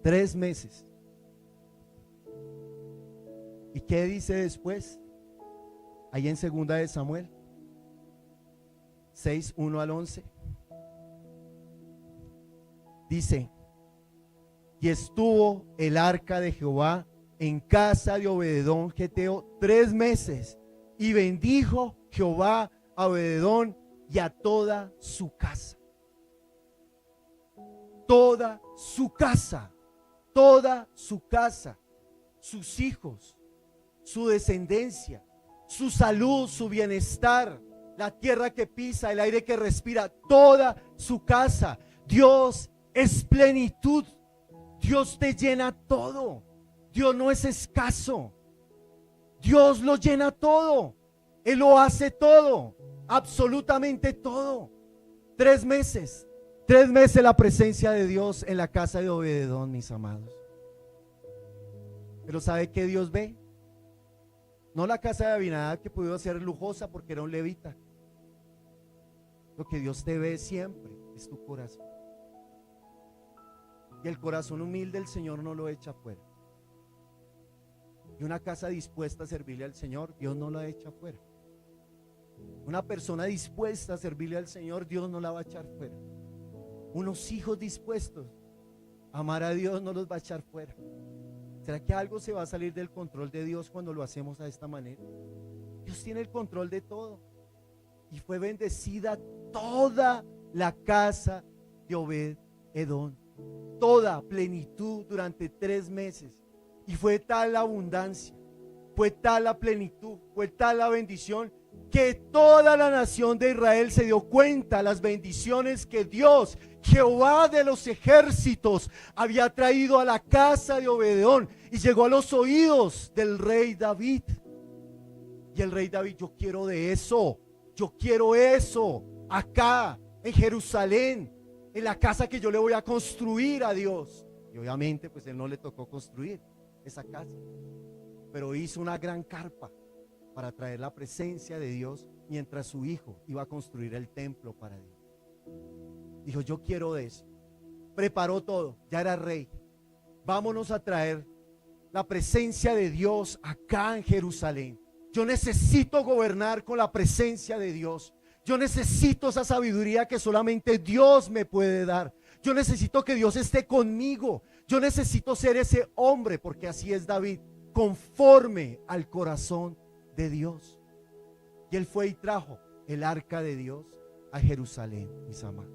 3 meses. ¿Y qué dice después? Ahí en 2 de Samuel 6, 1 al 11. Dice: y estuvo el arca de Jehová en casa de Obed-edom geteo 3 meses, y bendijo Jehová a Obed-edom y a toda su casa. Toda su casa. Toda su casa, sus hijos, su descendencia, su salud, su bienestar, la tierra que pisa, el aire que respira, toda su casa. Dios es plenitud. Dios te llena todo. Dios no es escaso. Dios lo llena todo. Él lo hace todo, absolutamente todo. 3 meses. 3 meses la presencia de Dios en la casa de Obed-edom, mis amados. Pero ¿sabe qué Dios ve? No la casa de Abinadab, que pudo ser lujosa porque era un levita. Lo que Dios te ve siempre es tu corazón. Y el corazón humilde del Señor no lo echa afuera. Y una casa dispuesta a servirle al Señor, Dios no la echa afuera. Una persona dispuesta a servirle al Señor, Dios no la va a echar fuera. Unos hijos dispuestos a amar a Dios no los va a echar fuera. ¿Será que algo se va a salir del control de Dios cuando lo hacemos de esta manera? Dios tiene el control de todo. Y fue bendecida toda la casa de Obed-edom, toda plenitud durante 3 meses. Y fue tal la abundancia, fue tal la plenitud, fue tal la bendición, que toda la nación de Israel se dio cuenta las bendiciones que Dios, Jehová de los ejércitos, había traído a la casa de Obed-edom, y llegó a los oídos del rey David. Y el rey David: yo quiero de eso, yo quiero eso acá en Jerusalén, en la casa que yo le voy a construir a Dios. Y obviamente pues él no le tocó construir esa casa, pero hizo una gran carpa para traer la presencia de Dios, mientras su hijo iba a construir el templo para Dios. Dijo: yo quiero de eso. Preparó todo, ya era rey. Vámonos a traer la presencia de Dios acá en Jerusalén. Yo necesito gobernar con la presencia de Dios. Yo necesito esa sabiduría que solamente Dios me puede dar. Yo necesito que Dios esté conmigo. Yo necesito ser ese hombre, porque así es David, conforme al corazón de Dios. Y él fue y trajo el arca de Dios a Jerusalén, mis amados.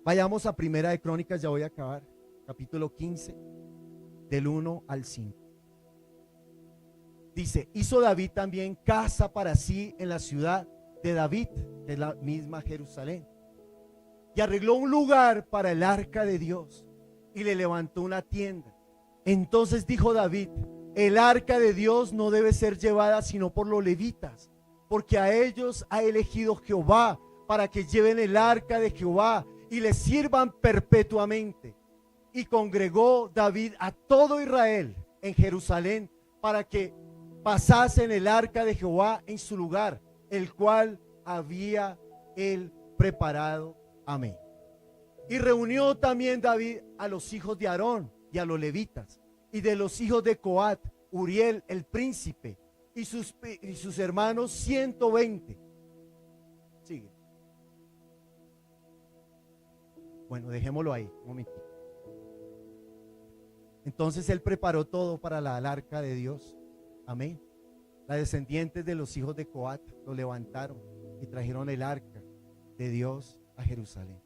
Vayamos a Primera de Crónicas, ya voy a acabar, capítulo 15, del 1 al 5. Dice, hizo David también casa para sí en la ciudad de David, que es la misma Jerusalén, y arregló un lugar para el arca de Dios y le levantó una tienda. Entonces dijo David, el arca de Dios no debe ser llevada sino por los levitas, porque a ellos ha elegido Jehová para que lleven el arca de Jehová y le sirvan perpetuamente. Y congregó David a todo Israel en Jerusalén para que pasasen el arca de Jehová en su lugar, el cual había él preparado. Amén. Y reunió también David a los hijos de Aarón y a los levitas, y de los hijos de Coat, Uriel el príncipe, y sus hermanos 120. Sigue. Bueno, dejémoslo ahí, un momentito. Entonces él preparó todo para la arca de Dios. Amén. Las descendientes de los hijos de Coat lo levantaron y trajeron el arca de Dios a Jerusalén.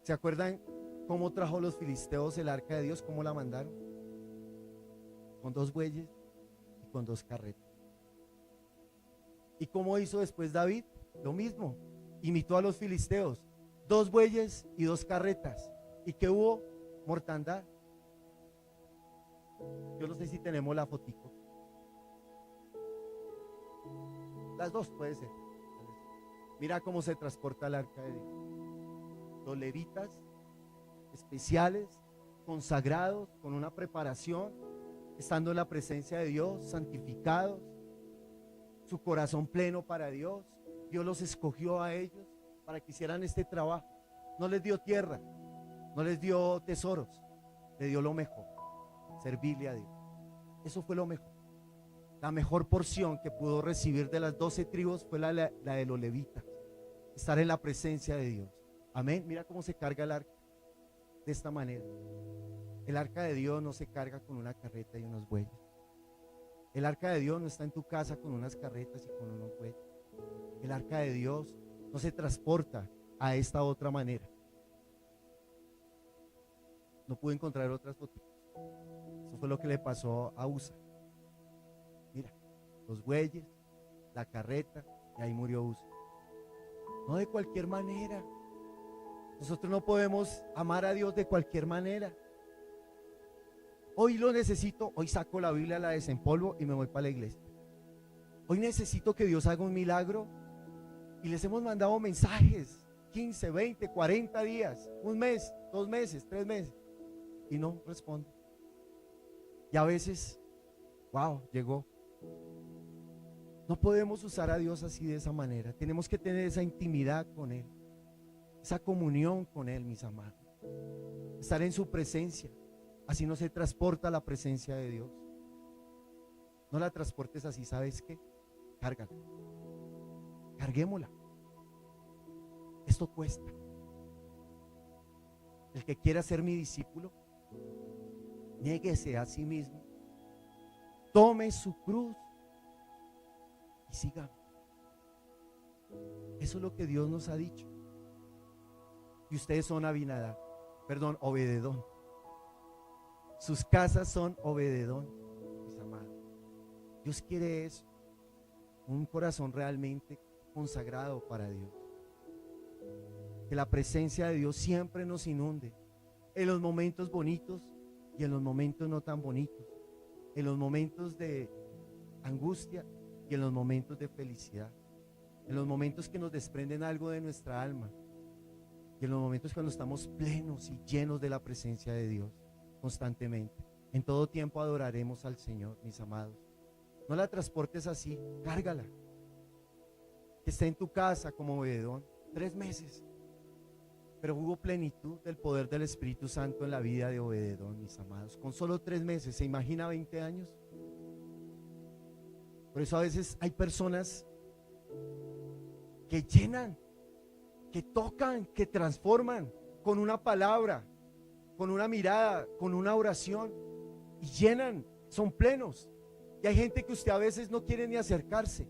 ¿Se acuerdan cómo trajo los filisteos el arca de Dios? ¿Cómo la mandaron? Con 2 bueyes y con 2 carretas. ¿Y cómo hizo después David? Lo mismo, imitó a los filisteos, 2 bueyes y 2 carretas. ¿Y qué hubo? Mortandad. Yo no sé si tenemos la fotico. Las 2 puede ser. Mira cómo se transporta el arca de Dios. Los levitas especiales, consagrados, con una preparación, estando en la presencia de Dios, santificados, su corazón pleno para Dios. Dios los escogió a ellos para que hicieran este trabajo. No les dio tierra, no les dio tesoros, le dio lo mejor, servirle a Dios. Eso fue lo mejor. La mejor porción que pudo recibir de las 12 tribus fue la de los levitas, estar en la presencia de Dios. Amén. Mira cómo se carga el arca, de esta manera. El arca de Dios no se carga con una carreta y unos bueyes. El arca de Dios no está en tu casa con unas carretas y con unos bueyes. El arca de Dios no se transporta a esta otra manera. No pude encontrar otras fotos. Eso fue lo que le pasó a Usa. Mira, los bueyes, la carreta, y ahí murió Usa. No de cualquier manera. Nosotros no podemos amar a Dios de cualquier manera. Hoy lo necesito, hoy saco la Biblia, la desempolvo y me voy para la iglesia. Hoy necesito que Dios haga un milagro y les hemos mandado mensajes, 15, 20, 40 días, un mes, 2 meses, 3 meses, y no responde. Y a veces, wow, llegó. No podemos usar a Dios así, de esa manera. Tenemos que tener esa intimidad con Él, esa comunión con Él, mis amados. Estar en su presencia. Así no se transporta la presencia de Dios. No la transportes así, ¿sabes qué? Cárgala. Carguémosla. Esto cuesta. El que quiera ser mi discípulo, niéguese a sí mismo, tome su cruz y sígame. Eso es lo que Dios nos ha dicho. Y ustedes son Abinadab, perdón, Obededón. Sus casas son Obededón, mis amados. Dios quiere eso, un corazón realmente consagrado para Dios. Que la presencia de Dios siempre nos inunde, en los momentos bonitos y en los momentos no tan bonitos, en los momentos de angustia y en los momentos de felicidad, en los momentos que nos desprenden algo de nuestra alma y en los momentos cuando estamos plenos y llenos de la presencia de Dios. Constantemente, en todo tiempo adoraremos al Señor, mis amados. No la transportes así, cárgala. Que esté en tu casa como Obededón 3 meses, pero hubo plenitud del poder del Espíritu Santo en la vida de Obededón, mis amados. Con solo 3 meses, ¿se imagina 20 años? Por eso a veces hay personas que llenan, que tocan, que transforman con una palabra, con una mirada, con una oración, y llenan, son plenos. Y hay gente que usted a veces no quiere ni acercarse,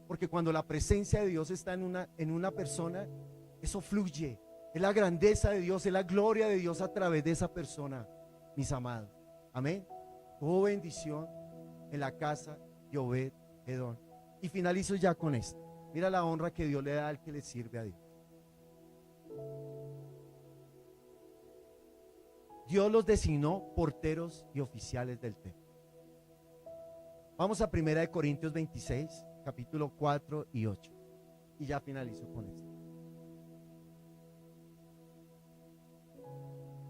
porque cuando la presencia de Dios está en una persona, eso fluye, Es la grandeza de Dios, es la gloria de Dios a través de esa persona, mis amados. Amén. Hubo bendición en la casa de Obed-Edom. Y finalizo ya con esto. Mira la honra que Dios le da al que le sirve a Dios. Dios los designó porteros y oficiales del templo. Vamos a 1 Corintios 26, capítulo 4 y 8. Y ya finalizo con esto.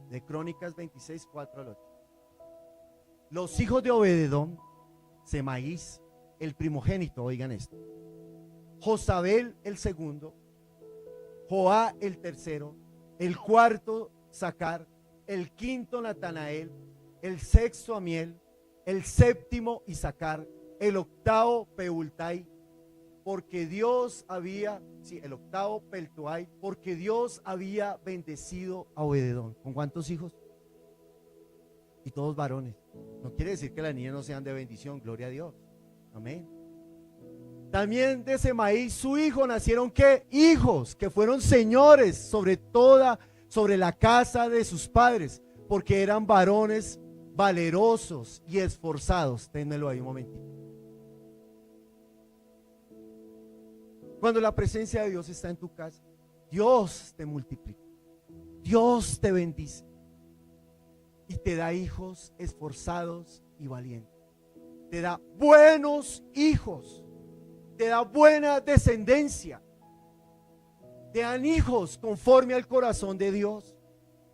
De Crónicas 26, 4 al 8. Los hijos de Obed-Edom, Semaías, el primogénito, oigan esto. Josabel el segundo, Joá el tercero, el cuarto Sacar, el quinto Natanael, el sexto Amiel, el séptimo Isacar, el octavo Peultai, porque Dios había, el octavo Peltuai, porque Dios había bendecido a Obed-Edom. ¿Con cuántos hijos? Y todos varones. No quiere decir que las niñas no sean de bendición, gloria a Dios. Amén. También de Semaías, su hijo, nacieron ¿qué? Hijos que fueron señores sobre la casa de sus padres, porque eran varones valerosos y esforzados. Ténmelo ahí un momentito. Cuando la presencia de Dios está en tu casa, Dios te multiplica, Dios te bendice y te da hijos esforzados y valientes. Te da buenos hijos, te da buena descendencia, te dan hijos conforme al corazón de Dios.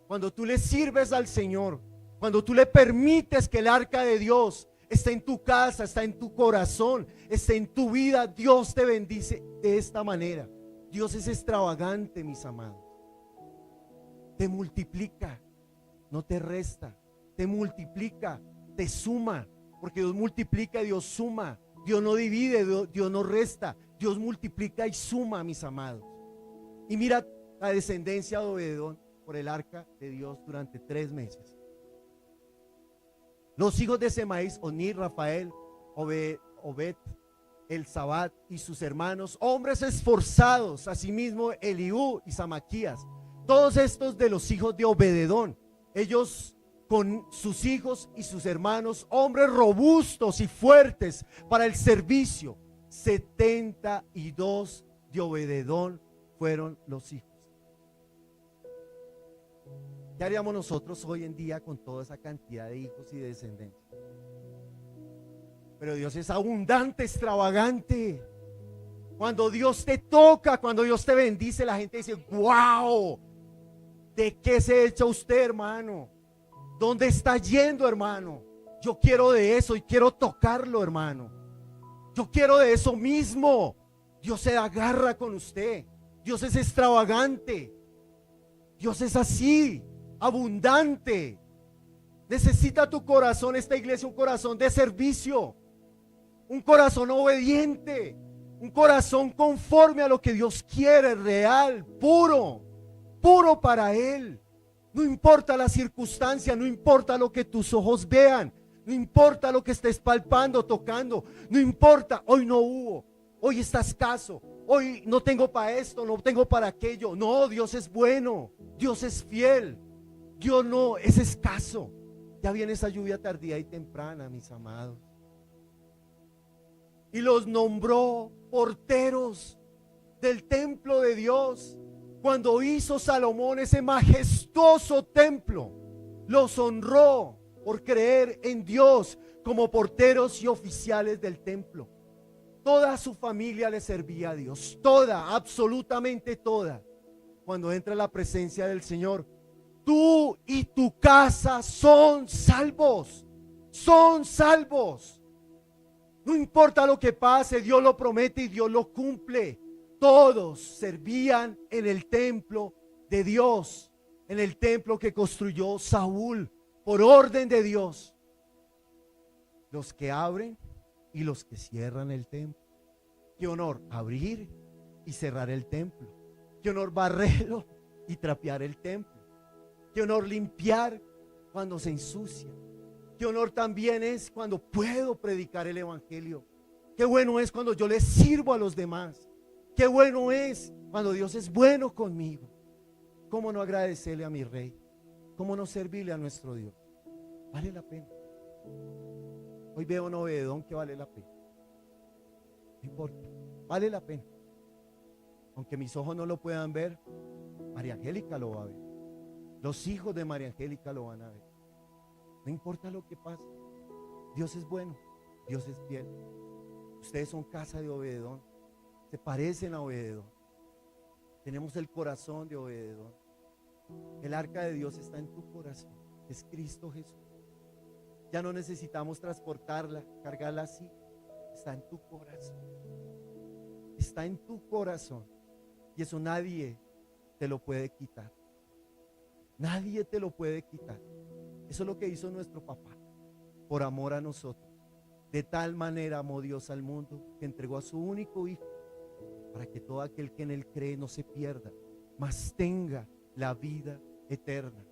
Cuando tú le sirves al Señor, cuando tú le permites que el arca de Dios esté en tu casa, está en tu corazón, esté en tu vida, Dios te bendice de esta manera. Dios es extravagante, mis amados. Te multiplica, no te resta, te multiplica, te suma, porque Dios multiplica y Dios suma. Dios no divide, Dios no resta, Dios multiplica y suma, mis amados. Y mira la descendencia de Obed-Edom por el arca de Dios durante 3 meses. Los hijos de Semaías, Onir, Rafael, Obed, Elzabat y sus hermanos, hombres esforzados, asimismo Eliú y Samaquías. Todos estos de los hijos de Obed-Edom, ellos con sus hijos y sus hermanos, hombres robustos y fuertes para el servicio. 72 de Obed-Edom fueron los hijos. ¿Qué haríamos nosotros hoy en día con toda esa cantidad de hijos y de descendencia? Pero Dios es abundante, extravagante. Cuando Dios te toca, cuando Dios te bendice, la gente dice: wow, ¿de qué se echa usted, hermano? ¿Dónde está yendo, hermano? Yo quiero de eso y quiero tocarlo, hermano. Yo quiero de eso mismo. Dios se agarra con usted. Dios es extravagante. Dios es así, abundante. Necesita tu corazón, esta iglesia, un corazón de servicio, un corazón obediente, un corazón conforme a lo que Dios quiere, real, puro para Él. No importa la circunstancia, no importa lo que tus ojos vean, no importa lo que estés palpando, tocando, no importa, hoy no hubo, hoy está escaso, hoy no tengo para esto, no tengo para aquello. No, Dios es bueno, Dios es fiel, Dios no es escaso. Ya viene esa lluvia tardía y temprana, mis amados. Y los nombró porteros del templo de Dios. Cuando hizo Salomón ese majestuoso templo, los honró por creer en Dios como porteros y oficiales del templo. Toda su familia le servía a Dios, toda, absolutamente toda. Cuando entra la presencia del Señor, tú y tu casa son salvos, son salvos. No importa lo que pase, Dios lo promete y Dios lo cumple. Todos servían en el templo de Dios, en el templo que construyó Saúl por orden de Dios. Los que abren y los que cierran el templo. Qué honor abrir y cerrar el templo. Qué honor barrerlo y trapear el templo. Qué honor limpiar cuando se ensucia. Qué honor también es cuando puedo predicar el evangelio. Qué bueno es cuando yo le sirvo a los demás. Qué bueno es cuando Dios es bueno conmigo. ¿Cómo no agradecerle a mi Rey? ¿Cómo no servirle a nuestro Dios? Vale la pena. Hoy veo un Obededón que vale la pena. No importa, vale la pena. Aunque mis ojos no lo puedan ver, María Angélica lo va a ver. Los hijos de María Angélica lo van a ver. No importa lo que pase. Dios es bueno, Dios es fiel. Ustedes son casa de Obededón. Se parecen a Obededón. Tenemos el corazón de Obededón. El arca de Dios está en tu corazón. Es Cristo Jesús. Ya no necesitamos transportarla, cargarla así. Está en tu corazón. Está en tu corazón. Y eso nadie te lo puede quitar. Nadie te lo puede quitar. Eso es lo que hizo nuestro papá, por amor a nosotros. De tal manera amó Dios al mundo, que entregó a su único hijo, para que todo aquel que en él cree no se pierda, mas tenga la vida eterna.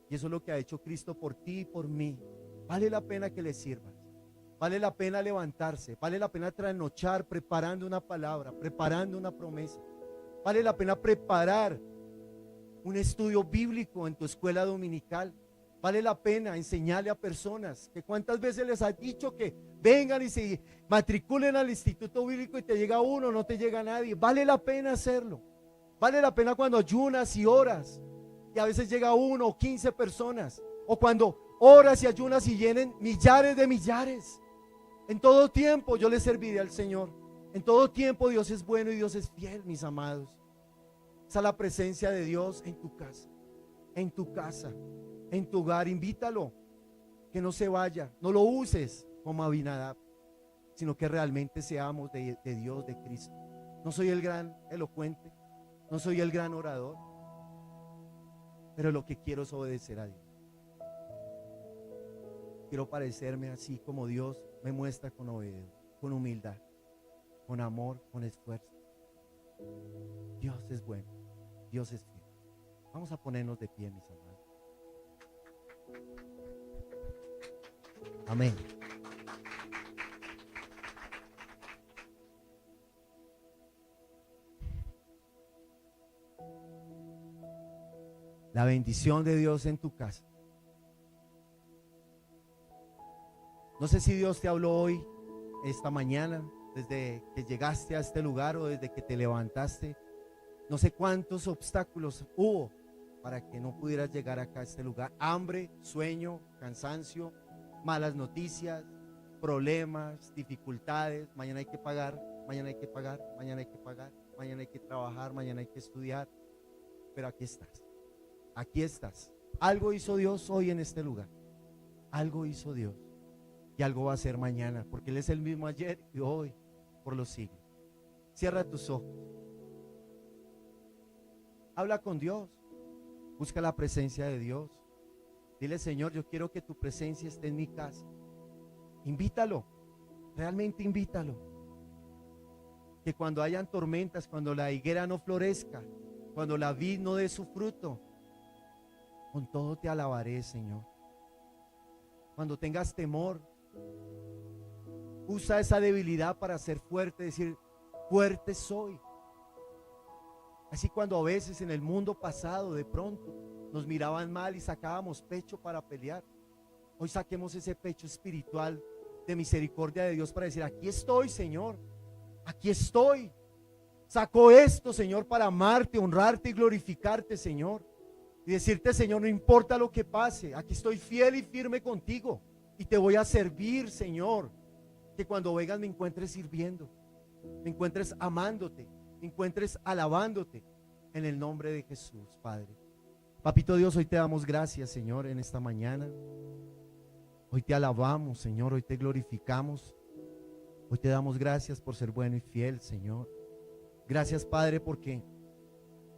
Y eso es lo que ha hecho Cristo por ti y por mí. Vale la pena que le sirvas. Vale la pena levantarse. Vale la pena trasnochar preparando una palabra, preparando una promesa. Vale la pena preparar un estudio bíblico en tu escuela dominical. Vale la pena enseñarle a personas que cuántas veces les has dicho que vengan y se matriculen al instituto bíblico y te llega uno, no te llega nadie. Vale la pena hacerlo. Vale la pena cuando ayunas y oras y a veces llega uno o 15 personas, o cuando oras y ayunas y llenen millares de millares. En todo tiempo yo le serviré al Señor. En todo tiempo Dios es bueno y Dios es fiel, mis amados. Esa es la presencia de Dios en tu casa, en tu casa, en tu hogar. Invítalo, que no se vaya, no lo uses como Abinadab, sino que realmente seamos de Dios, de Cristo. No soy el gran elocuente, no soy el gran orador, pero lo que quiero es obedecer a Dios. Quiero parecerme así como Dios me muestra con obediencia, con humildad, con amor, con esfuerzo. Dios es bueno, Dios es fiel. Vamos a ponernos de pie, mis amados. Amén. La bendición de Dios en tu casa. No sé si Dios te habló hoy, esta mañana, desde que llegaste a este lugar o desde que te levantaste. No sé cuántos obstáculos hubo para que no pudieras llegar acá a este lugar. Hambre, sueño, cansancio, malas noticias, problemas, dificultades. Mañana hay que pagar, mañana hay que pagar, mañana hay que pagar, mañana hay que trabajar, mañana hay que estudiar. Pero aquí estás, aquí estás. Algo hizo Dios hoy en este lugar. Algo hizo Dios. Y algo va a hacer mañana, porque Él es el mismo ayer y hoy, por los siglos. Cierra tus ojos. Habla con Dios. Busca la presencia de Dios. Dile: Señor, yo quiero que tu presencia esté en mi casa. Invítalo. Realmente invítalo. Que cuando hayan tormentas, cuando la higuera no florezca, cuando la vid no dé su fruto, con todo te alabaré, Señor. Cuando tengas temor, usa esa debilidad para ser fuerte, decir: fuerte soy. Así cuando a veces en el mundo pasado de pronto nos miraban mal y sacábamos pecho para pelear, hoy saquemos ese pecho espiritual de misericordia de Dios para decir: aquí estoy, Señor, aquí estoy. Saco esto, Señor, para amarte, honrarte y glorificarte, Señor. Y decirte: Señor, no importa lo que pase, aquí estoy fiel y firme contigo y te voy a servir, Señor. Que cuando vengas me encuentres sirviendo, me encuentres amándote, me encuentres alabándote, en el nombre de Jesús, Padre. Papito Dios, hoy te damos gracias, Señor, en esta mañana. Hoy te alabamos, Señor, hoy te glorificamos. Hoy te damos gracias por ser bueno y fiel, Señor. Gracias, Padre, porque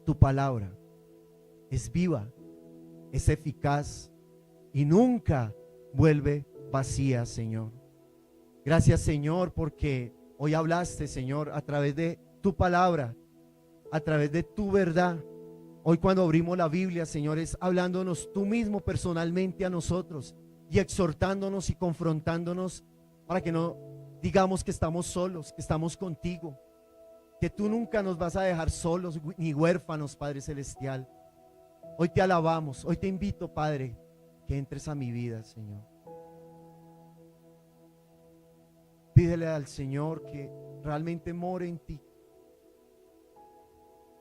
tu palabra es viva, es eficaz y nunca vuelve vacía, Señor. Gracias, Señor, porque hoy hablaste, Señor, a través de tu palabra, a través de tu verdad. Hoy cuando abrimos la Biblia, Señor, es hablándonos tú mismo personalmente a nosotros y exhortándonos y confrontándonos para que no digamos que estamos solos, que estamos contigo, que tú nunca nos vas a dejar solos ni huérfanos, Padre Celestial. Hoy te alabamos, hoy te invito, Padre, que entres a mi vida, Señor. Pídele al Señor que realmente more en ti,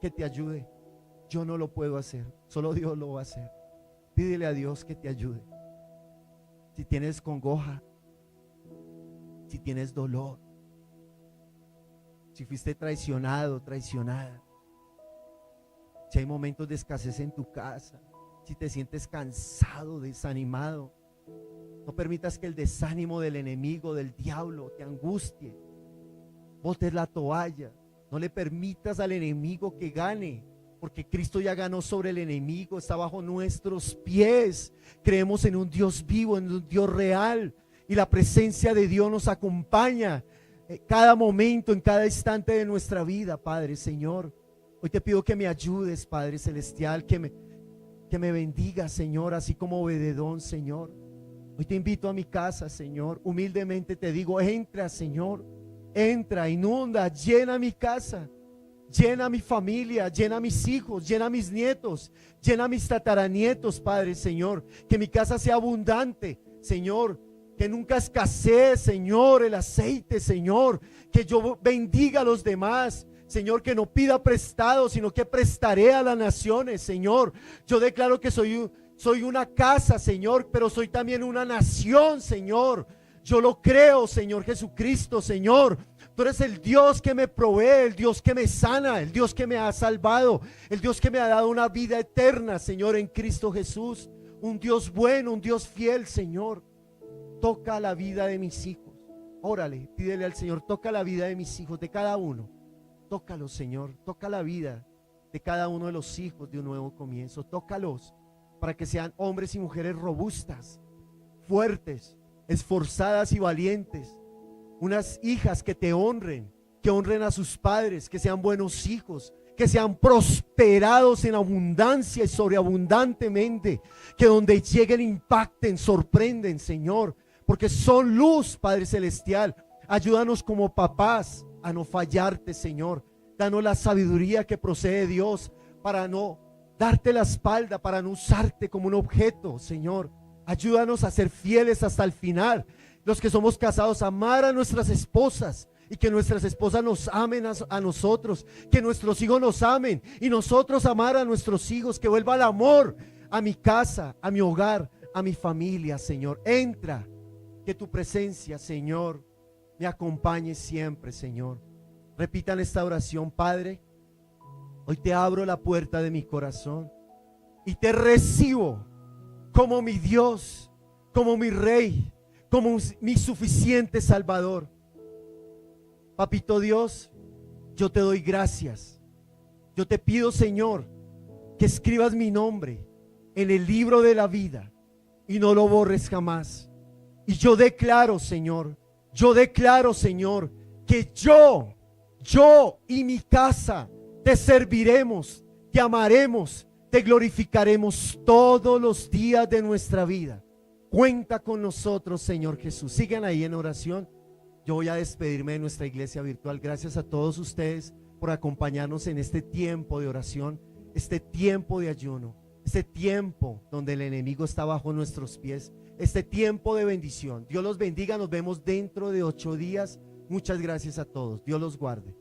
que te ayude. Yo no lo puedo hacer, solo Dios lo va a hacer. Pídele a Dios que te ayude. Si tienes congoja, si tienes dolor, si fuiste traicionado, traicionada, si hay momentos de escasez en tu casa, si te sientes cansado, desanimado, no permitas que el desánimo del enemigo, del diablo, te angustie. Botes la toalla. No le permitas al enemigo que gane, porque Cristo ya ganó sobre el enemigo, está bajo nuestros pies. Creemos en un Dios vivo, en un Dios real, y la presencia de Dios nos acompaña en cada momento, en cada instante de nuestra vida, Padre, Señor. Hoy te pido que me ayudes, Padre Celestial, que me bendiga, Señor, así como Obededón, Señor. Hoy te invito a mi casa, Señor. Humildemente te digo, entra, Señor. Entra, inunda, llena mi casa. Llena mi familia, llena mis hijos, llena mis nietos, llena mis tataranietos, Padre, Señor. Que mi casa sea abundante, Señor. Que nunca escasee, Señor, el aceite, Señor. Que yo bendiga a los demás, Señor, que no pida prestado, sino que prestaré a las naciones, Señor. Yo declaro que soy una casa, Señor, pero soy también una nación, Señor. Yo lo creo, Señor Jesucristo, Señor. Tú eres el Dios que me provee, el Dios que me sana, el Dios que me ha salvado, el Dios que me ha dado una vida eterna, Señor, en Cristo Jesús. Un Dios bueno, un Dios fiel, Señor. Toca la vida de mis hijos. Órale, pídele al Señor, toca la vida de mis hijos, de cada uno. Tócalo, Señor, toca la vida de cada uno de los hijos de un nuevo comienzo. Tócalos para que sean hombres y mujeres robustas, fuertes, esforzadas y valientes. Unas hijas que te honren, que honren a sus padres, que sean buenos hijos, que sean prosperados en abundancia y sobreabundantemente, que donde lleguen impacten, sorprenden, Señor, porque son luz, Padre Celestial. Ayúdanos como papás a no fallarte, Señor. Danos la sabiduría que procede de Dios para no darte la espalda, para no usarte como un objeto, Señor. Ayúdanos a ser fieles hasta el final. Los que somos casados, amar a nuestras esposas y que nuestras esposas nos amen a nosotros, que nuestros hijos nos amen y nosotros amar a nuestros hijos, que vuelva el amor a mi casa, a mi hogar, a mi familia, Señor. Entra, que tu presencia, Señor, me acompañe siempre, Señor. Repitan esta oración, Padre. Hoy te abro la puerta de mi corazón y te recibo como mi Dios, como mi Rey, como mi suficiente Salvador. Papito Dios, yo te doy gracias. Yo te pido, Señor, que escribas mi nombre en el libro de la vida y no lo borres jamás. Y yo declaro, Señor, que yo y mi casa te serviremos, te amaremos, te glorificaremos todos los días de nuestra vida. Cuenta con nosotros, Señor Jesús. Sigan ahí en oración. Yo voy a despedirme de nuestra iglesia virtual. Gracias a todos ustedes por acompañarnos en este tiempo de oración, este tiempo de ayuno, este tiempo donde el enemigo está bajo nuestros pies, este tiempo de bendición. Dios los bendiga. Nos vemos dentro de 8 días. Muchas gracias a todos. Dios los guarde.